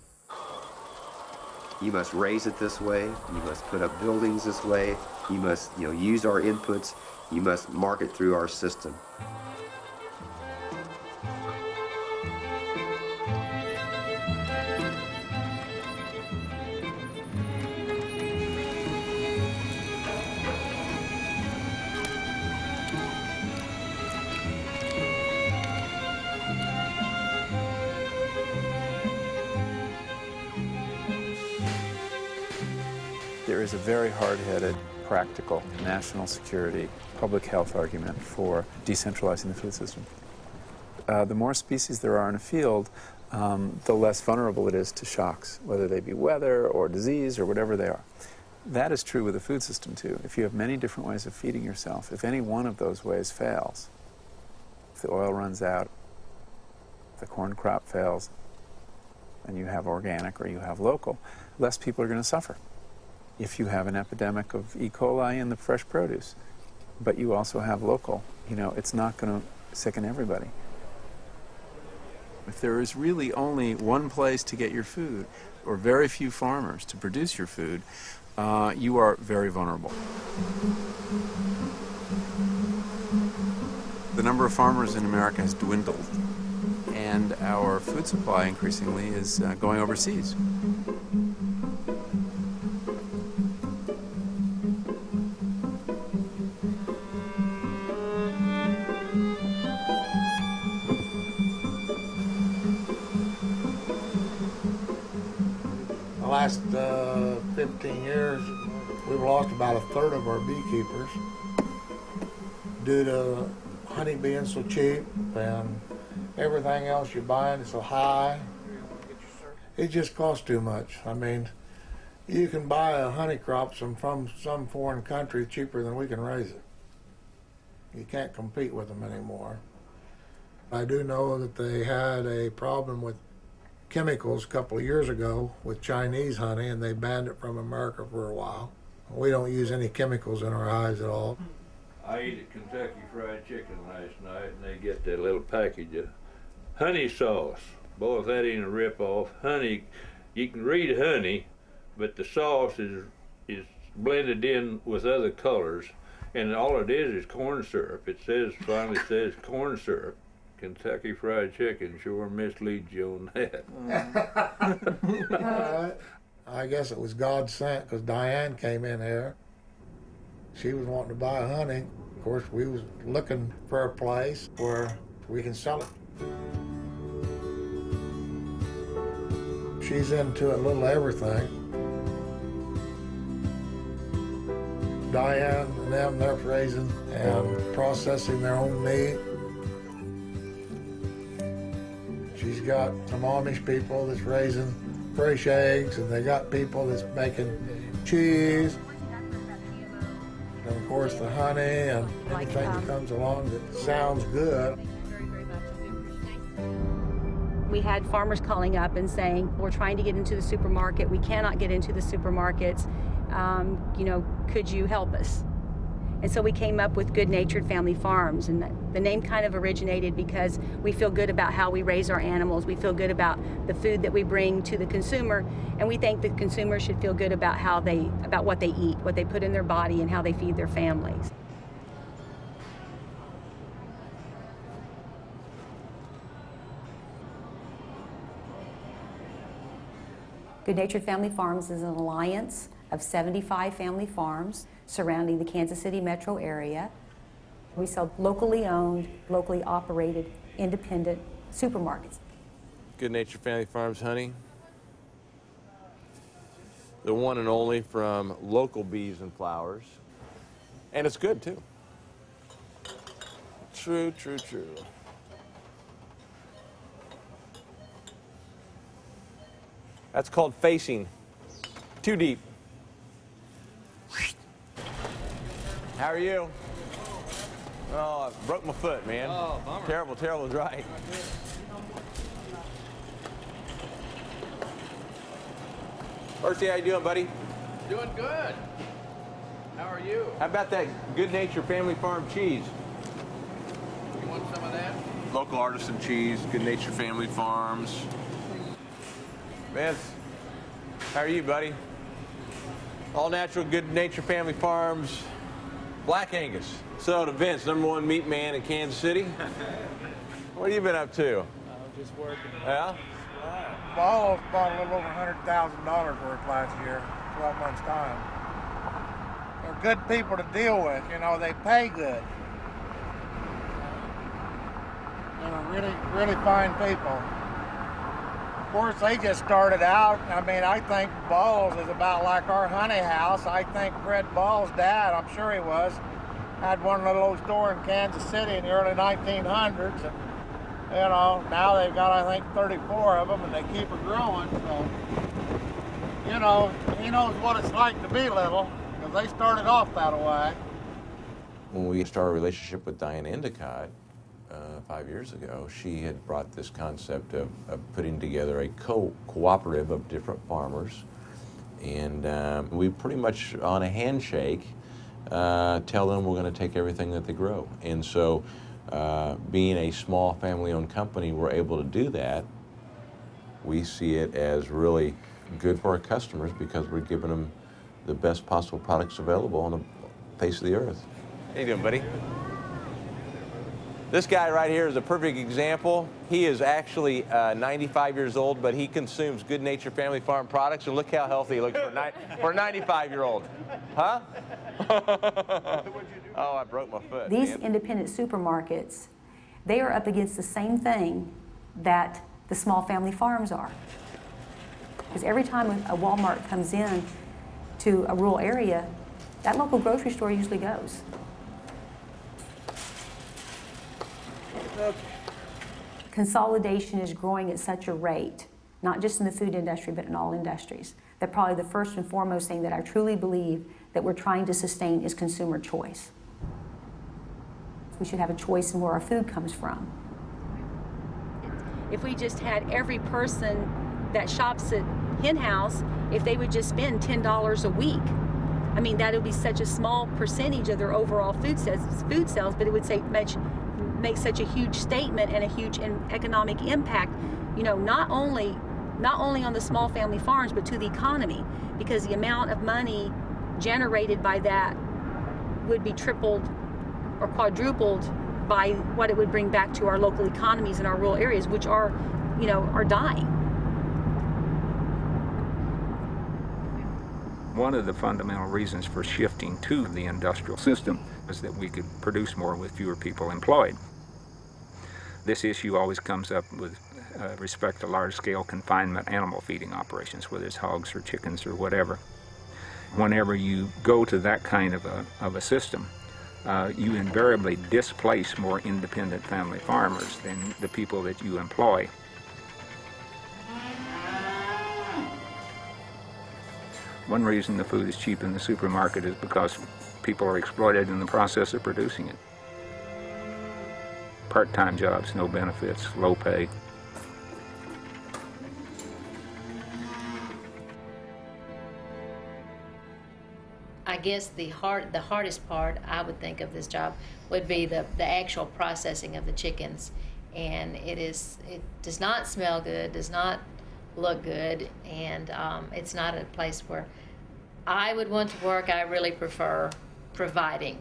you must raise it this way, you must put up buildings this way, you must use our inputs, you must market through our system. There is a very hard-headed, practical, national security, public health argument for decentralizing the food system. The more species there are in a field, the less vulnerable it is to shocks, whether they be weather or disease or whatever they are. That is true with the food system too. If you have many different ways of feeding yourself, if any one of those ways fails, if the oil runs out, if the corn crop fails, and you have organic or you have local, less people are going to suffer. If you have an epidemic of E. coli in the fresh produce, but you also have local, it's not going to sicken everybody. If there is really only one place to get your food, or very few farmers to produce your food, you are very vulnerable. The number of farmers in America has dwindled, and our food supply increasingly is going overseas. The last 15 years, we've lost about a third of our beekeepers due to honey being so cheap and Everything else you're buying is so high. It just costs too much. I mean, you can buy a honey crop from some foreign country cheaper than we can raise it. You can't compete with them anymore. I do know that they had a problem with chemicals a couple of years ago with Chinese honey, and they banned it from America for a while. We don't use any chemicals in our hives at all. I ate a Kentucky Fried Chicken last night, and they get that little package of honey sauce. Boy, if that ain't a rip-off. Honey, you can read honey, but the sauce is blended in with other colors, and all it is corn syrup. It says, finally says corn syrup. Kentucky Fried Chicken sure misleads you on that. I guess it was God sent, because Diane came in here. She was wanting to buy honey. Of course, we was looking for a place where we can sell it. She's into a little everything. Diane and them, they're raising and processing their own meat. She's got some Amish people that's raising fresh eggs, and they got people that's making cheese. And of course the honey and anything that comes along that sounds good. We had farmers calling up and saying, we're trying to get into the supermarket. We cannot get into the supermarkets. You know, could you help us? And so we came up with Good Natured Family Farms, and the name kind of originated because we feel good about how we raise our animals. We feel good about the food that we bring to the consumer, and we think the consumer should feel good about about what they eat, what they put in their body, and how they feed their families. Good Natured Family Farms is an alliance of 75 family farms surrounding the Kansas City metro area. We sell locally owned, locally operated, independent supermarkets. Good Natured Family Farms honey. The one and only from local bees and flowers. And it's good too. True, true, true. That's called facing. Too deep. How are you? Oh, I broke my foot, man. Oh, bummer. Terrible, terrible dry. Percy, how you doing, buddy? Doing good. How are you? How about that Good Natured Family Farm cheese? You want some of that? Local artisan cheese, Good Natured Family Farms. Vince, how are you, buddy? All natural, Good Natured Family Farms, Black Angus. So to Vince, #1 meat man in Kansas City. What have you been up to? Just working. Yeah? Balls bought a little over $100,000 worth last year, 12 months' time. They're good people to deal with, you know, they pay good. You know, really, really fine people. Of course, they just started out. I mean, I think Ball's is about like our honey house. I think Fred Ball's dad, I'm sure he was, had one little old store in Kansas City in the early 1900s. And, you know, now they've got, I think, 34 of them, and they keep it growing. So, you know, he knows what it's like to be little, because they started off that way. When we started a relationship with Diane Endicott 5 years ago, she had brought this concept of putting together a cooperative of different farmers. And we pretty much, on a handshake, tell them we're going to take everything that they grow. And so, being a small family-owned company, we're able to do that. We see it as really good for our customers because we're giving them the best possible products available on the face of the earth. How you doing, buddy? This guy right here is a perfect example. He is actually 95 years old, but he consumes Good Natured Family Farm products, and look how healthy he looks for a 95-year-old. Huh? Oh, I broke my foot. These independent supermarkets, they are up against the same thing that the small family farms are. Because every time a Walmart comes in to a rural area, that local grocery store usually goes. consolidation is growing at such a rate, not just in the food industry, but in all industries, that probably the first and foremost thing that I truly believe that we're trying to sustain is consumer choice. We should have a choice in where our food comes from. If we just had every person that shops at Hen House, if they would just spend $10 a week, I mean, that would be such a small percentage of their overall food sales, but it would make such a huge statement and a huge economic impact, you know, not only on the small family farms, but to the economy, because the amount of money generated by that would be tripled or quadrupled by what it would bring back to our local economies in our rural areas, which are, you know, are dying. One of the fundamental reasons for shifting to the industrial system is that we could produce more with fewer people employed. This issue always comes up with respect to large-scale confinement animal feeding operations, whether it's hogs or chickens or whatever. Whenever you go to that kind of a system, you invariably displace more independent family farmers than the people that you employ. One reason the food is cheap in the supermarket is because people are exploited in the process of producing it. Part-time jobs, no benefits, low pay. I guess the hardest part I would think of this job would be the actual processing of the chickens, and it does not smell good, does not look good, and it's not a place where I would want to work. I really prefer providing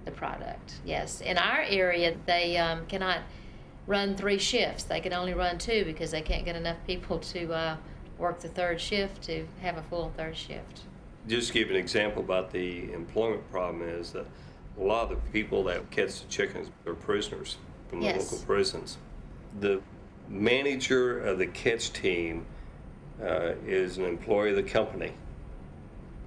the product. Yes, in our area they cannot run 3 shifts. They can only run 2 because they can't get enough people to work the 3rd shift to have a full 3rd shift. Just to give an example about the employment problem is that a lot of the people that catch the chickens are prisoners from the local prisons. The manager of the catch team is an employee of the company.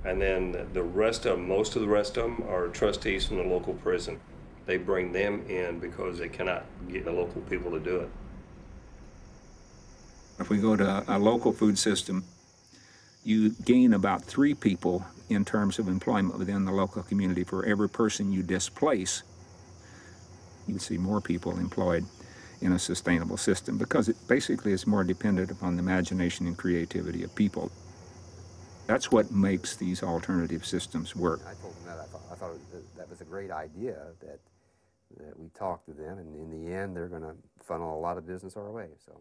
And then most of the rest of them are trustees from the local prison. They bring them in because they cannot get the local people to do it. If we go to a local food system, you gain about 3 people in terms of employment within the local community. For every person you displace, you see more people employed in a sustainable system, because it basically is more dependent upon the imagination and creativity of people. That's what makes these alternative systems work. I told them that I thought that was a great idea, that we talked to them, and in the end they're going to funnel a lot of business our way. So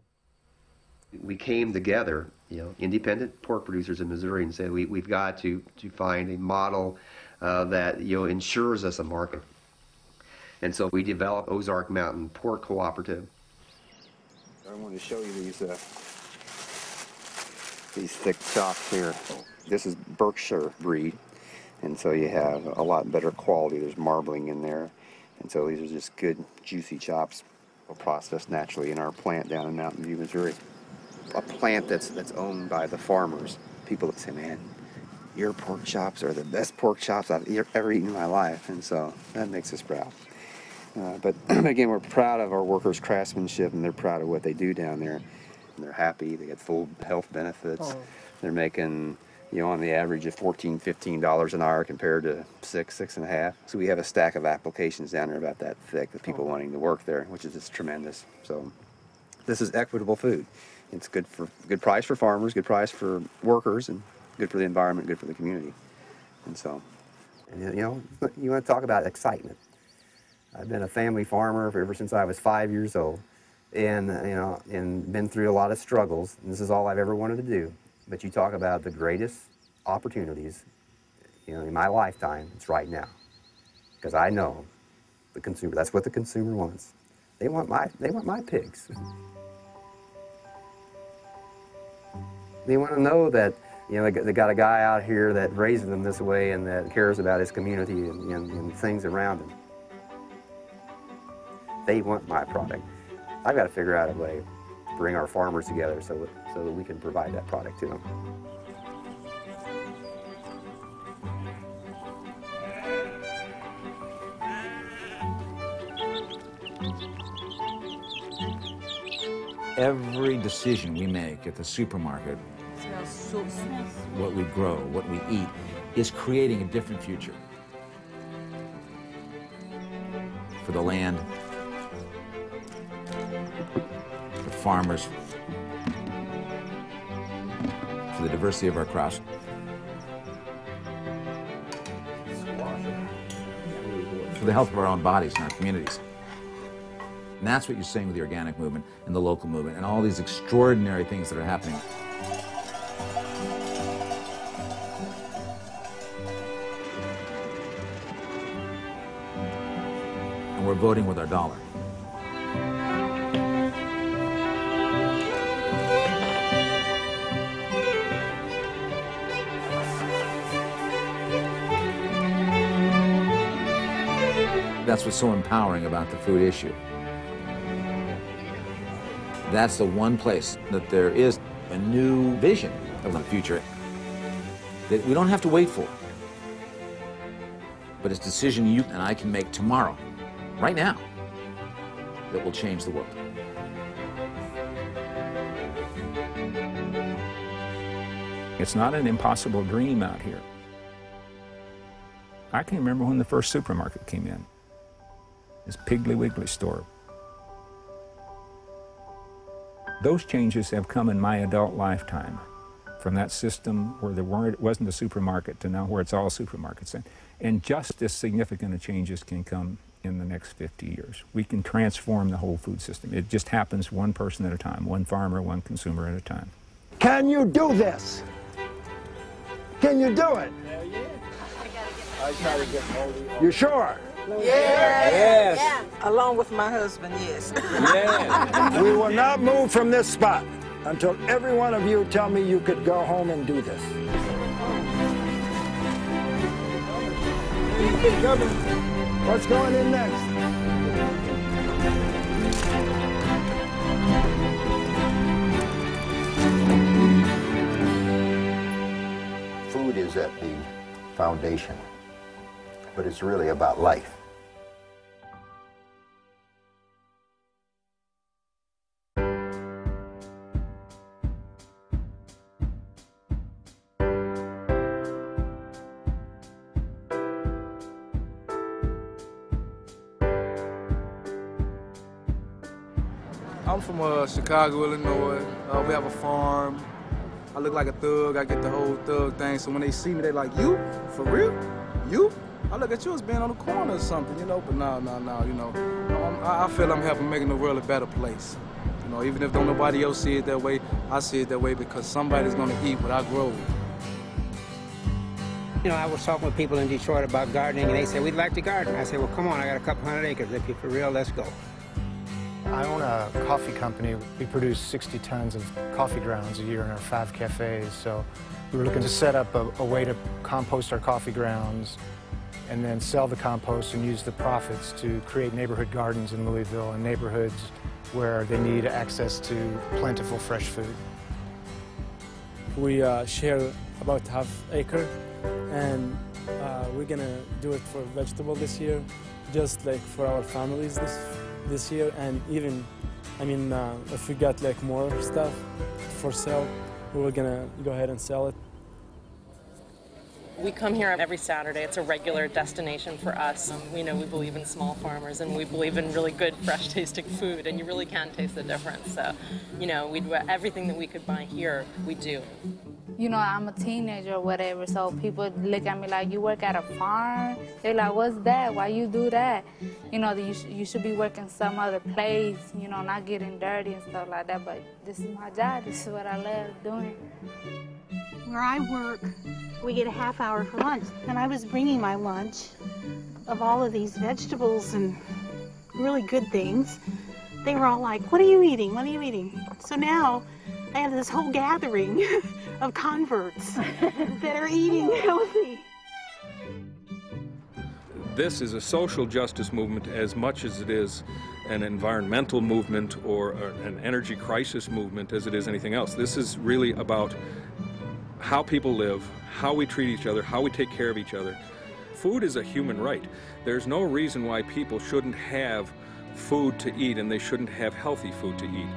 we came together, independent pork producers in Missouri, and said we've got to find a model that ensures us a market. And so we developed Ozark Mountain Pork Cooperative. I want to show you these thick chops here. This is Berkshire breed, and so you have a lot better quality. There's marbling in there, and so these are just good juicy chops processed naturally in our plant down in Mountain View, Missouri. A plant that's owned by the farmers. People that say, man, your pork chops are the best pork chops I've ever eaten in my life, and so that makes us proud. But again, we're proud of our workers' craftsmanship, and they're proud of what they do down there. And they're happy. They get full health benefits. They're making, on the average of $14, $15 an hour compared to $6.5. So we have a stack of applications down there about that thick of people wanting to work there, which is just tremendous. So this is equitable food. It's good price for farmers, good price for workers, and good for the environment, good for the community. And so, you want to talk about excitement. I've been a family farmer ever since I was 5 years old, and and been through a lot of struggles. And this is all I've ever wanted to do. But you talk about the greatest opportunities, in my lifetime. It's right now, because I know the consumer. That's what the consumer wants. They want my pigs. They want to know that they got a guy out here that raises them this way and that cares about his community and things around him. They want my product. I've got to figure out a way to bring our farmers together so that we can provide that product to them. Every decision we make at the supermarket, what we grow, what we eat, is creating a different future for the land, for farmers, for the diversity of our crops. For the health of our own bodies and our communities. And that's what you're seeing with the organic movement and the local movement and all these extraordinary things that are happening. And we're voting with our dollar. That's what's so empowering about the food issue. That's the one place that there is a new vision of the future that we don't have to wait for. But it's a decision you and I can make tomorrow, right now, that will change the world. It's not an impossible dream out here. I can remember when the first supermarket came in. This Piggly Wiggly store. Those changes have come in my adult lifetime, from that system where there wasn't a supermarket to now where it's all supermarkets. And just as significant a changes can come in the next 50 years. We can transform the whole food system. It just happens one person at a time, one farmer, one consumer at a time. Can you do this? Can you do it? You sure? Yes. Yeah. Along with my husband, yes. Yes. We will not move from this spot until every one of you tell me you could go home and do this. What's going in next? Food is at the foundation, but it's really about life. I'm from Chicago, Illinois. We have a farm. I look like a thug. I get the whole thug thing. So when they see me, they like, you? For real? You? I look at you as being on the corner or something, you know? But no, you know. I feel I'm helping making the world a better place. You know, even if don't nobody else see it that way, I see it that way because somebody's gonna eat what I grow. You know, I was talking with people in Detroit about gardening, and they said, we'd like to garden. I said, well, come on, I got a couple hundred acres. If you're for real, let's go. I own a coffee company. We produce 60 tons of coffee grounds a year in our 5 cafes. So we were looking to set up a way to compost our coffee grounds and then sell the compost and use the profits to create neighborhood gardens in Louisville and neighborhoods where they need access to plentiful fresh food. We share about ½ acre, and we're gonna do it for vegetable this year, just like for our families this year. And even, I mean, if we got like more stuff for sale, we're gonna go ahead and sell it. We come here every Saturday. It's a regular destination for us. We know we believe in small farmers, and we believe in really good, fresh-tasting food, and you really can taste the difference. So, you know, we do everything that we could buy here, we do. You know, I'm a teenager or whatever, so people look at me like, you work at a farm? They're like, what's that? Why you do that? You know, you should be working some other place, you know, not getting dirty and stuff like that, but this is my job. This is what I love doing. Where I work, we get a ½ hour for lunch, and I was bringing my lunch of all of these vegetables and really good things. They were all like, what are you eating? What are you eating? So now I have this whole gathering of converts that are eating healthy. This is a social justice movement as much as it is an environmental movement or an energy crisis movement as it is anything else. This is really about how people live, how we treat each other, how we take care of each other. Food is a human right. There's no reason why people shouldn't have food to eat and they shouldn't have healthy food to eat.